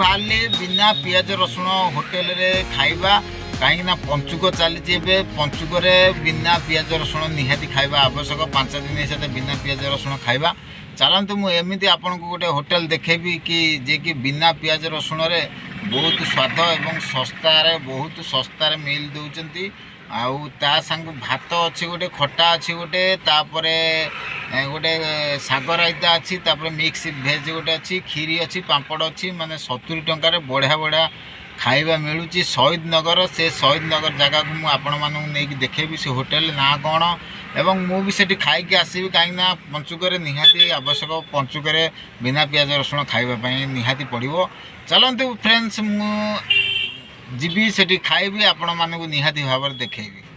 बाहर बिना पियाज रसुण होटेल रे खाइबा कहीं पंचुक चली पंचुक बिना पियाज रसुण निहाती खाइबा आवश्यक 5 दिन से बिना पियाज रसुण खाइबा चलतु मुझे आपन को गोटे होटेल देखेबी कि जे कि बिना पियाज रसुण रे बहुत स्वाद एवं सस्तार बहुत सस्तार मिल दौरान आउ ता संग भात अच्छी गोटे खटा अच्छी गोटे तापरे गोटे साग रायता अच्छी तापरे मिक्स भेज गोटे अच्छी खीरी अच्छी पापड़ अच्छी माने 70 टंकार बढ़िया बढ़िया खाइबा मिलूँ शहीद नगर से शहीद नगर जगह को मुझे देखेबी से होटेल ना कौन एवं मु भी सेठी खाई आसबि कहीं पंचुक निहाती आवश्यक पंचुक बिना पियाज रसुण खाइबापी निहाती पड़ो चलतु फ्रेंड्स मु जीवी सेठी खाइबी आपण मानक निहाती भाव देखेबी।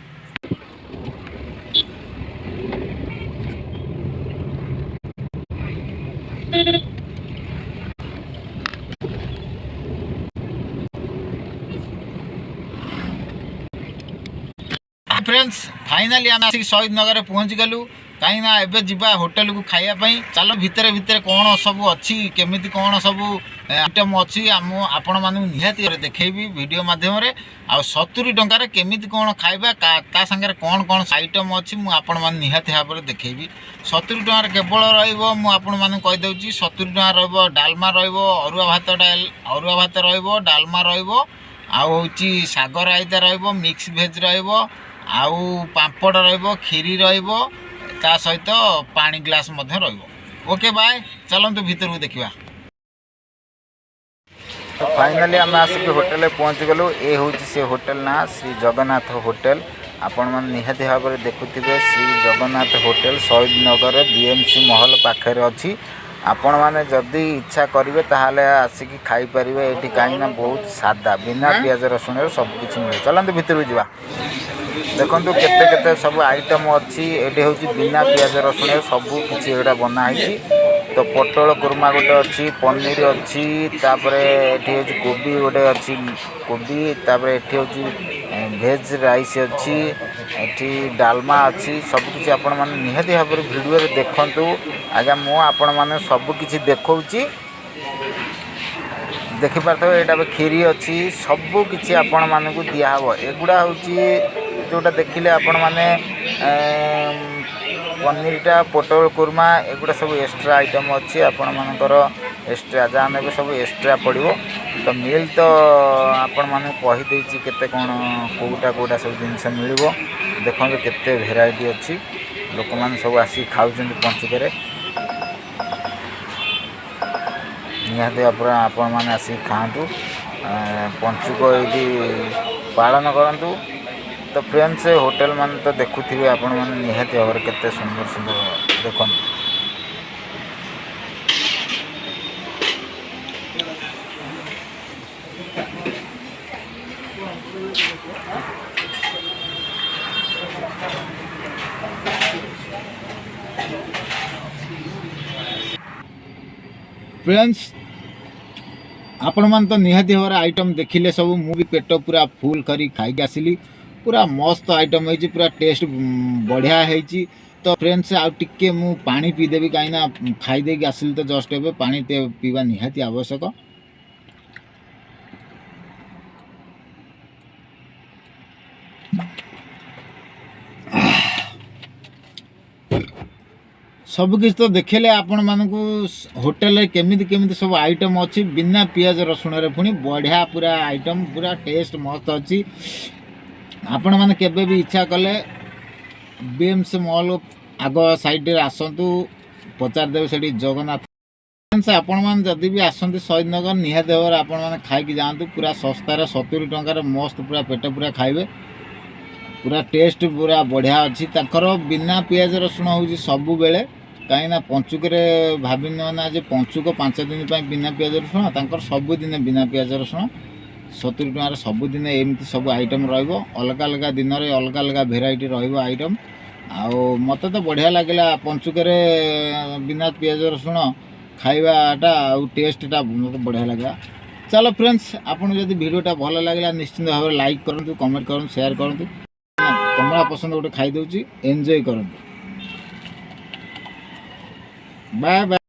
फ्रेंड्स फाइनाली आम आसिक शहीद नगर पहुँची गलु कहीं एवं जीवा होटेल को खाइबापी चलो भितर भितर कौन सब अच्छी केमी कौन सब आइटम अच्छी आपण मानक निहाती देखेबी वीडियो माध्यम आ 70 टंकार केमी कौन खाइबा ता संगे कौन कौन आइटम अच्छी मुझे निहाती भाव देखेबी 70 टंकार केवल रही मानक कहीदे 70 टंकार डालमा अरुआ भात डालमा रहा साग रायता मिक्स भेज आउ पापड़ खीरी ता सहित पानी ग्लास ओके बाय चलतु भीतर को देखा। तो फाइनाली आम आसिक होटेल पहुँची गलु ये हूँ से होटेल ना श्री जगन्नाथ होटेल आपण मैंने निहाती भाव में देखुवे श्री जगन्नाथ होटेल शहीद नगर बीएमसी महल पाखे अच्छी आपण मैंने जदि इच्छा करेंगे ताहले आसिक खाई पारे ये कहीं बहुत सादा बिना पियाज रसुण सबकि मिले चलते भीतर को जा देखो केते केते सब आइटम अच्छी ये हूँ बिना पियाज रसुण सबू किसी बनाई तो पटल कुर्मा गोटे अच्छी पनीर अच्छी तापर ये हूँ कोबी गोटे अच्छी कोबी तापर ये हूँ भेज राइस अच्छी एठी डालमा अच्छी सबकि आपण मैंने निहाती भाव में भिडियो देखु आज्ञा मु आपण मैंने सबकि देखी देखिपार यहाँ खीरी अच्छी सबकि आपण मानक दिहब एगुड़ा हूँ जोटा देखिले आपण माने पनीरटा पटल कुर्मा एगुड़ा सब एक्स्ट्रा आइटम अच्छी आपण मानकर एक्स्ट्रा जहाँ ने सब एक्स्ट्रा पड़ो तो मिल तो आपण माने कहीदे केते कौन कोटा सब जिनस मिल देखो केते भेराइटी अच्छी लोक मैंने सब आसिक खाऊँ पंचुक निहाती आपण मैंने आसिक खातु पंचुक ये पालन करूँ। तो फ्रेंड्स होटेल मान तो देखुवे आपण मैंने निहाती भाव में केते सुंदर सुंदर देखो फ्रेंड्स आपण मान तो निहाती भाव आइटम देखिले सब मु भी पेट पूरा फुल करी खाई आसिली पूरा मस्त आइटम है पूरा टेस्ट बढ़िया है। तो फ्रेंड्स आउ टिके मु पानी पीदेवी कहीं खाईदे आसिली तो जस्ट ए पानी पीवा निहाती आवश्यक। सबकि तो देखले आपण मानक होटेल केमिति केमिति सब आइटम अच्छी बिना पियाज रसुण रे पुणी बढ़िया पूरा आइटम पूरा टेस्ट मस्त अच्छी आपण मैंने केबे भी इच्छा कले बीएमसी मॉल आग साइड आसतु पचारदेवे से जगन्नाथ आपण मैंने जदि भी आसती शहीद नगर निहाती भाव आपण मैंने खाई जातु पूरा सस्तार 70 टंकार मस्त पूरा पेट पूरा खाइबे पूरा टेस्ट पूरा बढ़िया अच्छी ताकर बिना पियाज रसुण हूँ सबु बेले कहीं पंचुक भाव ना जे पंचुक 5 दिन बिना पियाज रसुण सबुदिन बिना पियाज रसुण 70 टंकार सबुदिन एमती सब आइटम अलग अलग दिन में अलग अलग भेराइटी आइटम आउ मत तो बढ़िया लगे पंचुक बिना पियाज रसुण खाइबाटा आउ टेस्टा मत बढ़िया लगे। चलो फ्रेंड्स आपन जदि वीडियोटा भल लगे निश्चिंत भाव में लाइक करूँ कमेंट करूँ शेयर करूँ कमला पसंद गोटे खाई दूची एंजॉय करूँ बाय बाय।